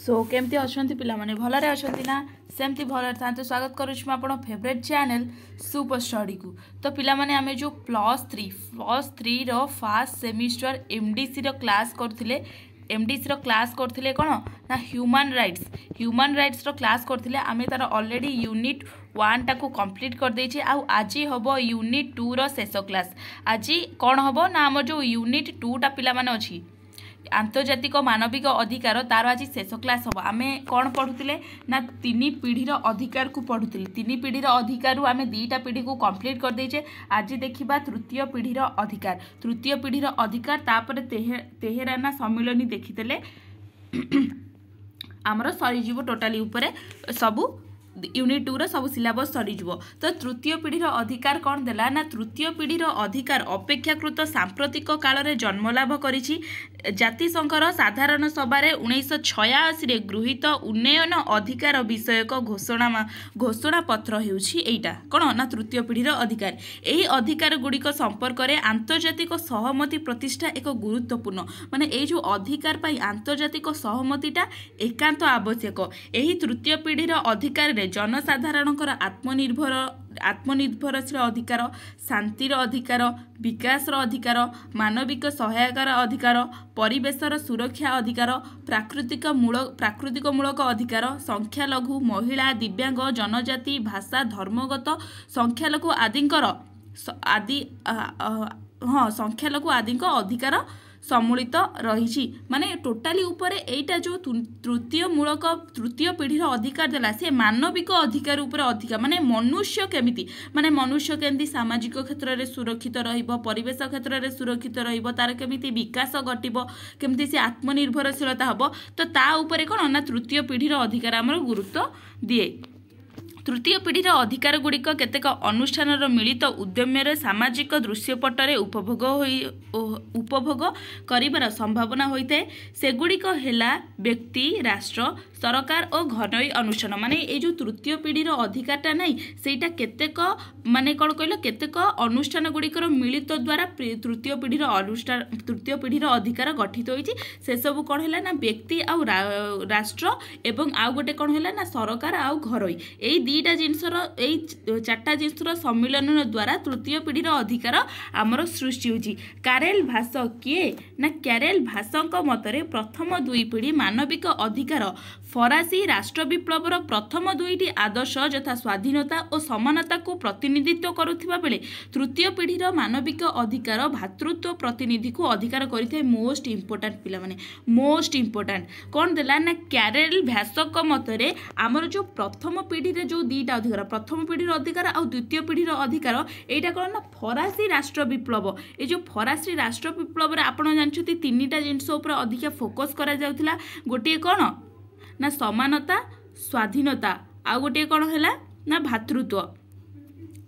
सो केमती अच्छा पे भलरे अच्छा ना सेमती भल था स्वागत करुच्छी आप फेवरेट चैनल सुपर स्टडी को। तो पिलामाने आमे जो +3 रो फास्ट सेमिस्टर एमडीसी रो क्लास करथिले एमडीसी रो क्लास करथिले कोन ना ह्यूमन राइट्स रो क्लास करथिले आमे तार ऑलरेडी यूनिट 1 टाको कंप्लीट कर देछि। आ आज हबो यूनिट 2 रो शेष क्लास। आज कोन हबो ना हमर जो यूनिट 2 टा पिला माने अछि आंतर्जातिक मानविक अधिकार तार आज शेष क्लास हम आम कौन पढ़ुले ना 3 पीढ़ीर अधिकार को पढ़ुले। 3 पीढ़ीर अधिकार आम 2टा पीढ़ी को कंप्लीट कर देचे। आज देखिबा तृतीय पीढ़ीर अधिकार तापर तेहराना सम्मिलनी देखिले आमर सरीजीव टोटाली उपरे सबू यूनिट 2 रो सब सिलेबस सरीजीव। तो तृतीय पीढ़ीर अधिकार कौन देला ना तृतीय पीढ़ीर अधिकार अपेक्षाकृत सांप्रतिक काल रे जन्मलाभ करिछि। जातिसंघर साधारण सभा 1986 रे गृहीत उन्नयन अधिकार विषयक घोषणा पत्र हेउछि एटा कोन ना तृतीय पीढ़ीर अधिकार। एही अधिकार गुड़िक संपर्क रे आंतर्जातिक सहमति प्रतिष्ठा एक गुरुत्वपूर्ण माने ए जो अधिकार पाई आंतर्जातिक सहमतिटा एकांत आवश्यक। एही तृतीय पीढ़ीर अधिकार रे जनसाधारणकर आत्मनिर्भरशील अधिकार, शांतिर अधिकार, विकासर अधिकार, मानविक सहायकार अधिकार, परिवेशर सुरक्षा अधिकार, प्राकृतिक मूलक अधिकार, संख्यालघु, महिला, दिव्यांग, जनजाति, भाषा, धर्मगत संख्यालघु आदिंक अधिकार सम्मिलित रही। माने टोटाली ऊपर एटा जो तृतीय पीढ़ीर अधिकार देला से मानविक अधिकार ऊपर अधिकार माने मनुष्य केमिति सामाजिक क्षेत्र में सुरक्षित रहिबो, परिवेश क्षेत्र में सुरक्षित रहिबो, तार केमिति विकास घटिबो, केमिति से आत्मनिर्भरशीलता हबो। तो ता ऊपर कोन ना तृतीय पीढ़ीर अधिकार आमर गुरुत्व दिए। तृतीय पीढ़ीर अधिकार गुड़िक केतेक अनुष्ठान मिलित उद्यम सामाजिक दृश्यपटरे उपभोग करिबार संभावना होता है। सेगुड़िक हेला व्यक्ति, राष्ट्र, सरकार और घरोई अनुष्ठान माने ए जो तृतीय पीढ़ीर अधिकारटा नहीं सेटा केतेक माने कौन कहल केतेक अनुष्ठान गुड़िकर मिलित द्वारा तृतीय पीढ़ीर अधिकार गठित होइछि। से सब कौन है ना व्यक्ति आउ राष्ट्र एवं आउ गोटे कौन है ना सरकार आउ घरोई एई दीटा जिनसर एई चारटा जिनसर सम्मिलन द्वारा तृतीय पीढ़ीर अधिकार आमर सृष्टि होछि। कारेल भाष किए ना क्यारेल भाषक मतरे प्रथम 2 पीढ़ी मानविक अधिकार फरासी राष्ट्र विप्लवर प्रथम 2टी आदर्श यथा स्वाधीनता और समानता को प्रतिनिधित्व करुथिबा बेले तृतीय पीढ़ीर मानविक अधिकार भातृत्व प्रतिनिधि को अधिकार करिथे। मोस्ट इंपोर्टेंट पिला माने मोस्ट इंपोर्टेंट कौन देला ना क्यारेल भाषक मतरे आमर जो प्रथम पीढ़ी रे जो 2टा अधिकार प्रथम पीढ़ीर अधिकार और द्वितीय पीढ़ीर अधिकार एटा कौन ना फरासी राष्ट्र विप्लव। ए जो फरासी राष्ट्र विप्लव रे आपण जानछथि 3टा जिंस ऊपर अधिक फोकस करा जाउथिला। गोटे कौन ना समानता, स्वाधीनता आउ गोटे कौन है ना भातृत्व।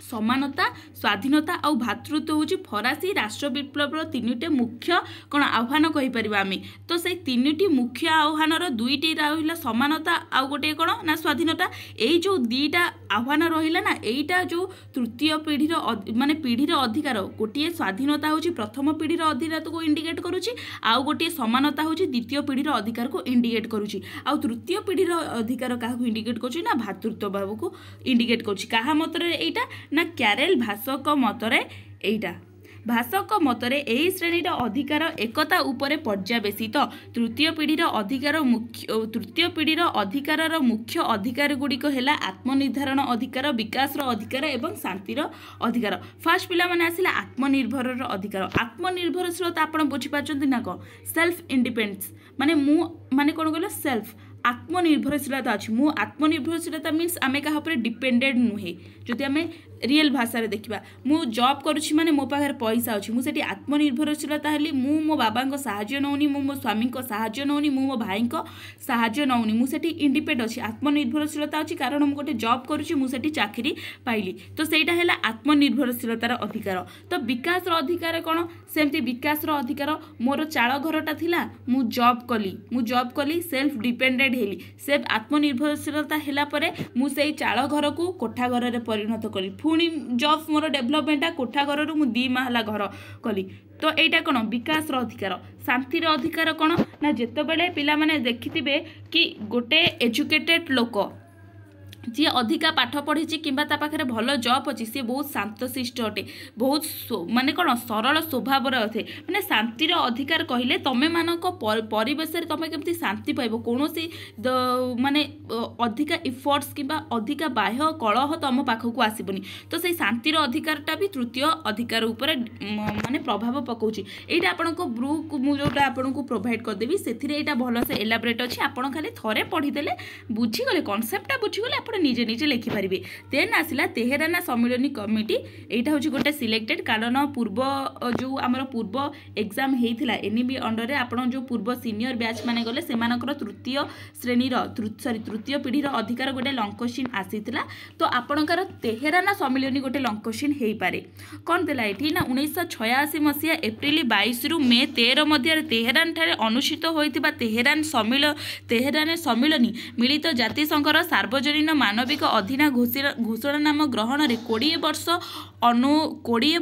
समानता, स्वाधीनता और भातृत्व हूँ फरासी राष्ट्र विप्लव 3टे मुख्य कौन आह्वान कहीपर आम। तो से 3टी मुख्य आह्वान 2टी रहा समानता आउ गोटे कौन ना स्वाधीनता। यही जो 2टा आह्वान रहा ना यहीटा जो तृतीय पीढ़ीर माने पीढ़ीर अधिकार गोटे स्वाधीनता हूँ प्रथम पीढ़ीर अधिकार को इंडिकेट करुच्ची आउ गोटे समानता हूँ द्वितीय पीढ़ीर अधिकार को इंडिकेट करुच्ची आउ तृतीय पीढ़ीर अधिकार क्या इंडिकेट करुच्ची ना भातृत्व भाव को इंडिकेट करुच्ची। क्या मतरे एटा ना क्यारेल भाषक मतरे एटा भाषक मतरे एही श्रेणीर अधिकार एकता उपरे पर्यावेशित। तृतीय पीढ़ीर अधिकार मुख्य अधिकार गुड़िक है आत्मनिर्धारण अधिकार, विकासर अधिकार एवं शांतिर अधिकार। फास्ट पिला माने आसिला आत्मनिर्भर अधिकार। आत्मनिर्भरशीलता आपण बुझी पाचंती ना को सेल्फ इंडिपेंडेंस माने कौन कहल सेल्फ आत्मनिर्भरशीलता अच्छी। मु आत्मनिर्भरशीलता मीन्स आमे क्या डिपेंडेंट नुहे। जदि आमे रियल भाषा देखा मु जॉब करुच्ची माने मो पाखरे पैसा अच्छी मुझे आत्मनिर्भरशीलता हेली मो बाबा को साहाय्य नौनी मो स्वामी को साहाय्य नौनी मो भाई को साहाय्य नौनी मुझे इंडिपेंडेंट अच्छी आत्मनिर्भरशीलता अच्छी कारण मुझे गोटे जॉब करुच्ची मुझे चाकरी पाइली। तो सहीटा है आत्मनिर्भरशीलतार अधिकार। तो विकास अधिकार कौन सेमती विकास अधिकार मोर चाल घरटा थिला मु जॉब कली सेल्फ डिपेंडेंट हेली। सेल्फ आत्मनिर्भरशीलता हेला परे मु सेई चाल घर को कोठा घर रे परिणत कली। पुणी जॉब मोर डेभलपमेंट कोठा घर मु 2 महला घर कली तो यहाँ कौन विकास अधिकार शांतिर अधिकार कौन ना जिते बड़े पिला माने देखिथिबे कि गोटे एजुकेटेड लोक जी अधिका पाठ पढ़ी कि पाखे भल जॉब अच्छी सी बहुत शांतशिष्ट अटे बहुत माने कौन सरल स्वभाव अटे माने शांतिर अधिकार कहले तमें मानक परिवेश तुम केमती शांति पाइब कौन माने अधिका इफर्ट्स कि अधिका बाह्य कलह तुम पाखक आसबनी तो से शांतिर अधिकारटा भी तृतीय अधिकार उपर माने प्रभाव पकाउछि एटा आपन को बुक मु जोटा आपन को प्रोवाइड कर देबी सेथिरे एटा भल से एलाबोरेट अछि आपन खाली थरे पढ़ी देले बुझी गले कांसेप्टटा बुझी गले निजे निजे लिखिपारे देन आसला तेहराना सम्मिलनी कमिटी यहाँ हूँ गोटे सिलेक्टेड कारण पूर्व जो आमर पूर्व एग्जाम होता एनईबी अंडर आप जो पूर्व सीनियर बैच माने गले से तृतीय श्रेणीर सॉरी तृतीय पीढ़ीर अधिकार गोटे लंग क्वेश्चन आसीथिला तो आपणकर तेहराना सम्मिलनी गोटे लंग क्वेश्चन हो पारे कौन देला ये ना 1986 मसीहा एप्रिल 22 रु मे 13 मध्य तेहरान ठारे अनुष्ठित होइतिबा तेहरान सम्मिलनी मिलित जातिसंघर सार्वजनीन मानविक अधीना घोषणानामा ग्रहण रे 20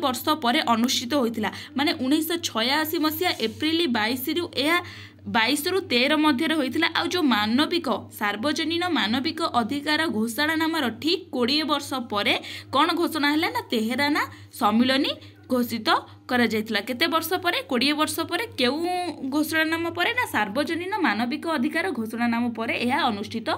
वर्ष पर अनुष्ठित होइतिला माने 1986 मसीहा एप्रिल 22 रु 22 रु 13 मध्य होइतिला आ जो मानविक सार्वजनीन मानविक अधिकार घोषणानामार ठीक 20 वर्ष पर कौन घोषणा है ना तेहराना सम्मिलनी घोषित करा जायतिला केते वर्ष पर 20 वर्ष पर केउ घोषणानामा पर ना सार्वजनीन मानविक अधिकार घोषणानामा पर यह अनुष्ठित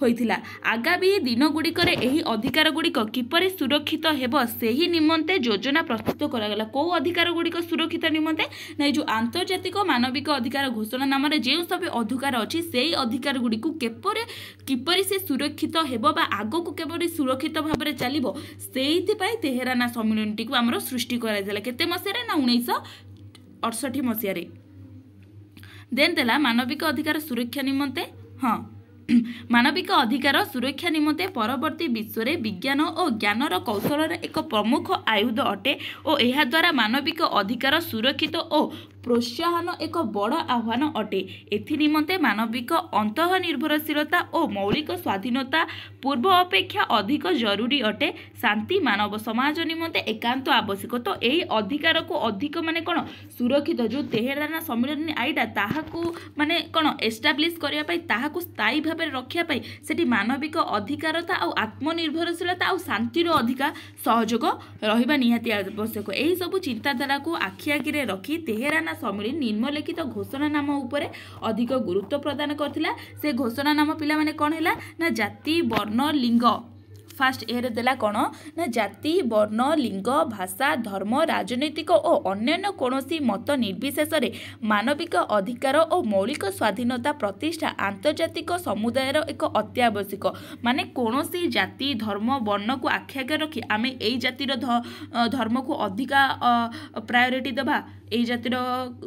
होइतिला आगामी दिन गुड़िकर एही अधिकार गुड़िक किपरि सुरक्षित हेबो सेही निमंते योजना प्रस्तुत करा गला को अधिकार गुड़िक सुरक्षित निमंते ना जो आंतर्जातिक मानविक अधिकार घोषणानामा रे जे सब अधिकार अछि सेही अधिकार गुड़िक किपरि से सुरक्षित हेबो बा आगो को केपरि सुरक्षित भाव रे चलिबो सेहिति पई तेहराना सम्मिलनटी को हमरो सृष्टि करा जाला केते मसे ना 1968 मसीह देन देला मानविक अधिकार सुरक्षा निमंते हाँ मानविक अधिकार सुरक्षा निमंते परवर्ती विश्व में विज्ञान और ज्ञानर कौशल एक प्रमुख आयुध अटे और यह द्वारा मानविक अधिकार सुरक्षित और प्रोत्साहन एक बड़ आह्वान अटे एथि निमंते मानविक अंतःनिर्भरशीलता और मौलिक स्वाधीनता पूर्व अपेक्षा अधिक जरूरी अटे शांति मानव समाज निमंते एकांत आवश्यक तो यही अधिकार को अधिक माने कौन सुरक्षित जो तेहराना सम्मिलन आईटा ताहाकू माने कौन एस्टाब्लिश करिया पई ताहाकू स्थायी भाव में रखिया पई सेठी मानविक अधिकारता और आत्मनिर्भरशीलता और शांतिर अधिकार सहयोग रहिबा निहाती आवश्यक यही सब चिंताधारा को आखि आगे रखी तेहराना सम्मिलन निम्नलिखित घोषणानामा उपरे अधिक गुरुत्व प्रदान करथिला से घोषणानामा पिला माने कोन हैला ना जाति वर्ण लिंग फास्ट एरे देला कौन ना जाति वर्ण लिंग भाषा धर्म राजनैतिक और अन्य कौनसी मत निर्विशेष मानविक अधिकार और मौलिक स्वाधीनता प्रतिष्ठा आंतर्जातिक समुदायर एक अत्यावश्यक माने कौनसी जाति धर्म वर्ण को आखि आगे रखी आम यही जातिर धर्म को अधिका प्रायोरिटी देवा यही जातिर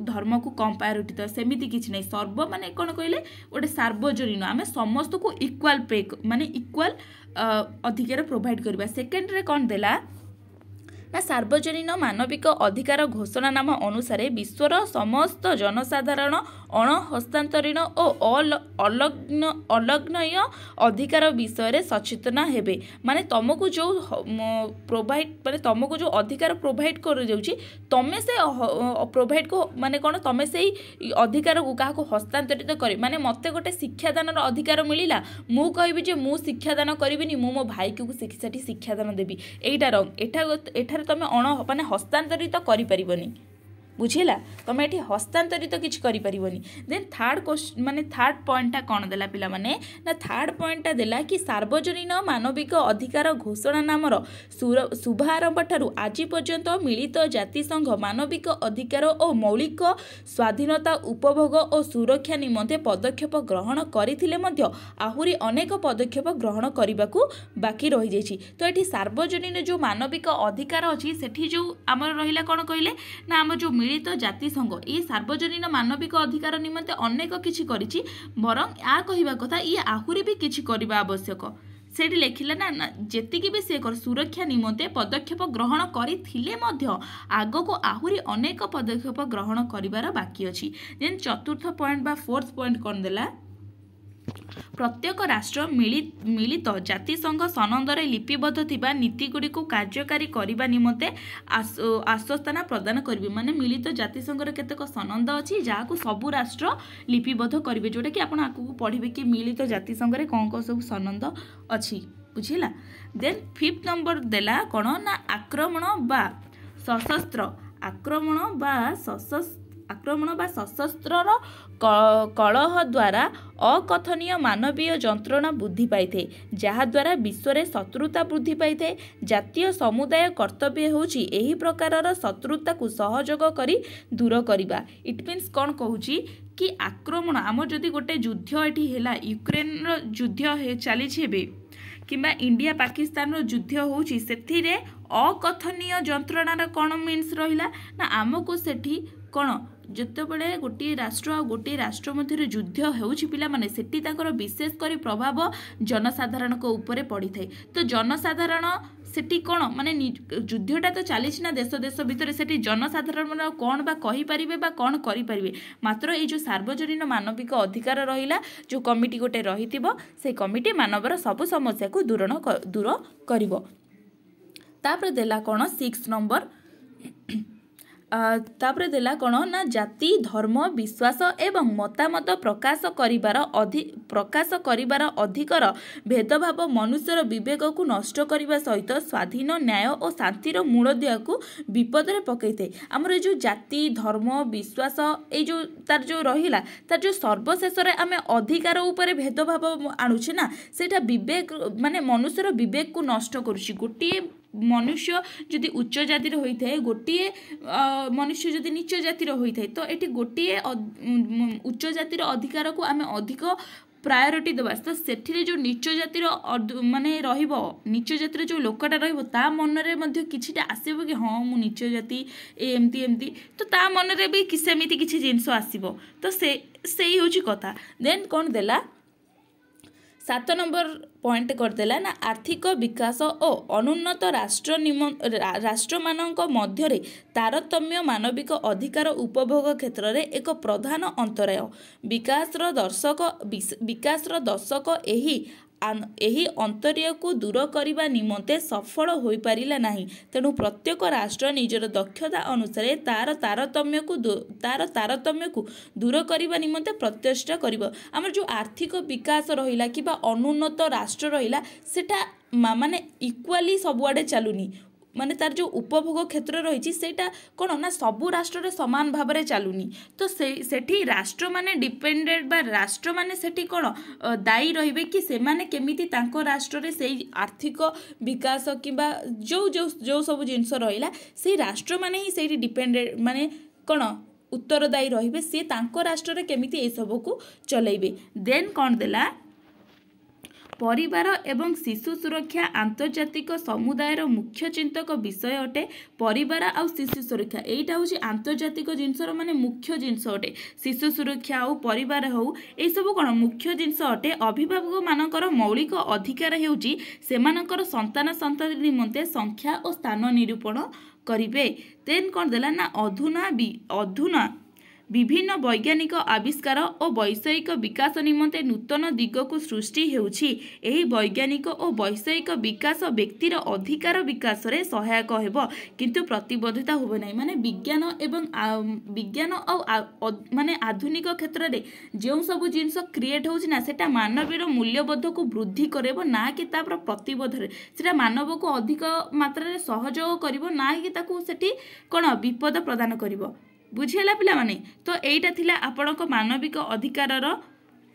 धर्म को कम प्रायोरिटी देवा सेमिति किछि नै सर्व माने कौन कहले गोटे सार्वजनीन आम समस्त को इक्वाल पे माने इक्वाल अधिकार प्रोवाइड करबा सेकेंड रे कौन देला ना सार्वजनीन मानविक अधिकार घोषणानामा अनुसार विश्वर समस्त जनसाधारण अण हस्तांतरण और अलग्नय अधिकार विषय सचेतन हेबे माने तुमको जो प्रोवाइड माने तुमको जो अधिकार प्रोवाइड कर जाउची तमे से प्रोवाइड को माने कोन तमे से अधिकार को काहा को हस्तांतरित करे माने मते गोटे शिक्षादान अधिकार मिलिला मु कहबी जे मु शिक्षादान करबिनी मु मो भाई को शिक्षादान देबी एटा रंग एठार तमें अण माने हस्तांतरित करि परिबनी बुझेला तुम ये हस्तांतरित किसी करिपरिबनी देन थर्ड क्वेश्चन माने थर्ड पॉइंटा कौन देला पिला माने ना थर्ड पॉइंटा देला कि सार्वजनीन मानविक अधिकार घोषणानामार शुभारंभ ठारू आज पर्यंत मिलित जातिसंघ मानविक अधिकार और मौलिक स्वाधीनता उपभोग और सुरक्षा निमंते पदक्षेप ग्रहण करथिले मध्य आहुरी अनेक पदक्षेप ग्रहण करबाकू बाकी रही जाइछि तो ये सार्वजनीन जो मानविक अधिकार अछि सेठी जो आमर रहिला कौन कहले ना आम जो मिलित जातिसंघ ये सार्वजनीन मानविक अधिकार निमंते अनेक किछि करिछि बरं आ कहिबा कथा ये आहुरी भी किछि करिबा आवश्यक सेठी लेखिला ना जेतिकी भी से सुरक्षा निमंते पदक्षेप ग्रहण करथिले मध्य आगो को आहुरी अनेक पदक्षेप ग्रहण करिवार बाकी अछि देन चतुर्थ पॉइंट बा फोर्थ पॉइंट कोन देला प्रत्येक राष्ट्र मिलित जातिसंघ सनदरे लिपिबद्ध थिबा नीतिगुड़ी को कार्यकारी करने निमंते आश्वासना प्रदान करेंगे। माने मिलित जातिसंघर केतेक सनद अच्छी जहाँ सबू राष्ट्र लिपिबद्ध करेंगे, जोटा कि आप आगू पढ़े कि मिलित जातिसंघर कौन कौन सब सनद अच्छी। बुझिला। देन 5th नंबर देला कौन ना आक्रमण बा सशस्त्र आक्रमण बा सशस्त्रर कलह द्वारा अकथनीय मानवीय जंत्रणा वृद्धि पाई थे, जहाद्वारा विश्व में शत्रुता वृद्धि पाई थे। जातीय समुदाय कर्तव्य होची एही प्रकारर शत्रुता को सहयोग करी दूर करिबा। इट मीन्स कौन कहूची कि आक्रमण आम जदि गोटे युद्ध एठी हैला, यूक्रेन युद्ध चली किंबा इंडिया पाकिस्तान युद्ध होची, सेथिरे अकथनीय जंत्रणार कौन मीन्स रहिला ना आमको सेठी कौन जितेबाला गोटे राष्ट्र आ गोटे राष्ट्र मध्य युद्ध होउछि पिला माने सेठी ताकर विशेष करी प्रभाव जनसाधारण को ऊपर पड़ी थाए। तो जनसाधारण सेठी कौन माने युद्धटा तो चली ना देश देश भितर, सेठी जनसाधारण कौन बा कहि परिबे बा कौन करि परिबे, मात्र ये जो सार्वजनीन मानविक अधिकार रहिला जो कमिटी गोटे रहितिबो से कमिटी मानवर सब समस्या को दूर करिवो। तापर देला कौन 6 नंबर तापर देला कौन ना जाति धर्म विश्वास एवं मतामत प्रकाश करिबार अधिकार भेदभाव मनुष्यर विवेक को नष्ट करने सहित स्वाधीन न्याय और शांतिर मूलदुआ को विपद में पकई थे। आमर जो जाति धर्म विश्वास ये जो तार जो रहिला तार जो सर्वशेष आम अधिकार उपर भेदभाव आणुचे ना, सेटा विवेक माने मनुष्यर विवेक को नष्ट करुछि। गोटे मनुष्य जदि उच्च जातिर होता है, गोटे मनुष्य जदि नीच जातिर होता है, तो ये गोटे उच्च जातिर अधिकार को आम अधिक प्रायोरिटी देवा। तो सेठिरे जो नीच जातिर माने रहिबो, नीच जातिर जो लोकटा रहिबो ता मनरे मध्ये किछिटा आसीबो कि हाँ मु नीच जाति एमती एमती, तो ता मनरे भी सेमिति किछि जिंस आसीबो। तो सेही होची कथा। देन कौन देला 7 नंबर पॉइंट करदेला ना आर्थिक विकास और अनुन्नत राष्ट्र मानक मध्यरे तारतम्य मानविक अधिकार उपभोग क्षेत्र में एक प्रधान अंतराय। विकासर दर्शक एही अंतर्य को दूर करने निमंते सफल हो पारिला नहीं। तेणु प्रत्येक राष्ट्र निजर दक्षता अनुसार तार तारतम्य को दूर करने निमंते प्रचेष्टा करिबो। आमर जो आर्थिक विकास रहिला कि अनुन्नत राष्ट्र रहिला सेटा माने इक्वाली सबुआडे चलुनी, माने तार जो उपभोग क्षेत्र रही सेटा कौन ना सबू राष्ट्र समान भाव में चलुनी। तो सेठी राष्ट्र माने डिपेंडेंट बा राष्ट्र माने सेठी कौन दायी रहिबे कि से माने केमिति तांको राष्ट्र रे से आर्थिक विकास किंबा जो जो जो सब जिनस रहिला से राष्ट्र माने ही सेठी डिपेंडेंट माने कौन उत्तरदायी रहिबे, से तांको राष्ट्र रे केमिति ए सब को चलेइबे। देन कौन देला परिवार एवं शिशु सुरक्षा आंतर्जातिक समुदायर मुख्य चिंतक विषय अटे। परिवार आउ शिशु सुरक्षा एटा होची आंतर्जातिक जिनसर माने मुख्य जिनस अटे। शिशु सुरक्षा आउ परिवार हो ए सब कोन मुख्य जिनस अटे। अभिभावक मानकर मौलिक अधिकार हेउची सेमानकर संतान संतति निमंते संख्या और स्थान निरूपण करिवे। देन कोन देला ना अधुना विभिन्न वैज्ञानिक आविष्कार और वैषयिक विकास निमंते नूतन दिग को सृष्टि हेउछि। एही वैज्ञानिक और वैषयिक विकास व्यक्तिर अधिकार विकास रे सहायक हेबो, किंतु प्रतिबद्धता होबो नै। माने विज्ञान और माने आधुनिक क्षेत्र रे जो सब जिनस क्रिएट होछि ना सेटा मानवीय मूल्यबोध को वृद्धि करेबो ना कि तापर प्रतिबद्ध रे सेटा मानव को अधिक मात्रा रे सहयोग करिवो ना कि ताकू सेठी कोन विपद प्रदान करिवो। बुझेला पिला माने। तो एटा थिला आपनक मानविक अधिकार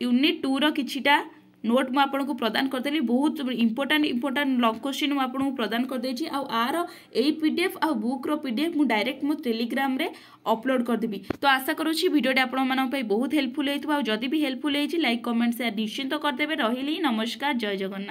यूनिट 2 रो किछिटा नोट मु आपनको प्रदान करदेली। बहुत इंपोर्टेंट लॉन्ग क्वेश्चन मु आपनको प्रदान कर देछि। आ आर एई पीडीएफ आ बुक रो पीडीएफ मु डायरेक्ट मु टेलीग्राम रे अपलोड कर देबी। तो आशा करूछि वीडियोटा आपन मानन पई बहुत हेल्पफुल हेतबा। जदि भी हेल्पफुल हेछि लाइक कमेंट शेयर निश्चिंत कर देबे। रहिली नमस्कार, जय जगन्नाथ।